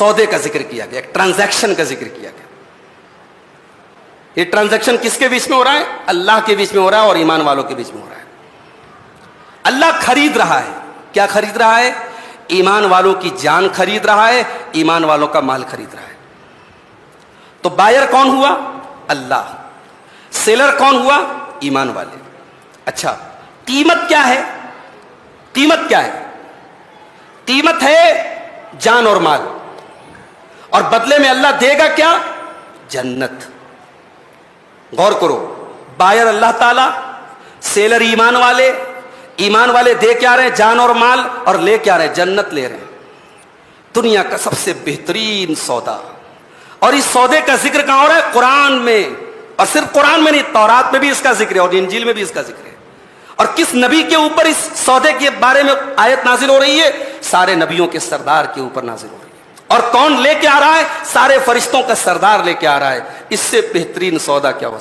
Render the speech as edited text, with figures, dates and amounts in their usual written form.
سودے کا ذکر کیا گیا، ایک ٹرانزیکشن کا ذکر کیا گیا. یہ ٹرانزیکشن کس کے بیچ میں ہو رہا ہے؟ اللہ کے بیچ میں ہو رہا ہے اور ایمان والوں کے بیچ میں ہو رہا ہے. اللہ خرید رہا ہے. کیا خرید رہا ہے؟ ایمان والوں کی جان خرید رہا ہے، ایمان والوں کا مال خرید رہا ہے. تو بائر کون ہوا؟ اللہ. سیلر کون ہوا؟ ایمان والے. اچھا، قیمت کیا ہے؟ قیمت کیا ہے؟ قیمت ہے جان اور مال، اور بدلے میں اللہ دے گا کیا؟ جنت. غور کرو، بائر اللہ تعالی، سیلر ایمان والے. ایمان والے دے کے آ رہے ہیں جان اور مال، اور لے کے آ رہے ہیں جنت لے رہے ہیں. دنیا کا سب سے بہترین سودا. اور اس سودے کا ذکر کہاں ہو رہا ہے؟ قرآن میں. اور صرف قرآن میں نہیں، تورات میں بھی اس کا ذکر ہے اور انجیل میں بھی اس کا ذکر ہے. اور کس نبی کے اوپر اس سودے کے بارے میں آیت نازل ہو رہی ہے؟ سارے نبیوں کے سردار کے اوپر نازل ہو رہی ہے. اور کون لے کے آ رہا ہے؟ سارے فرشتوں کا سردار لے کے آ رہا ہے. اس سے بہترین سودا کیا ہو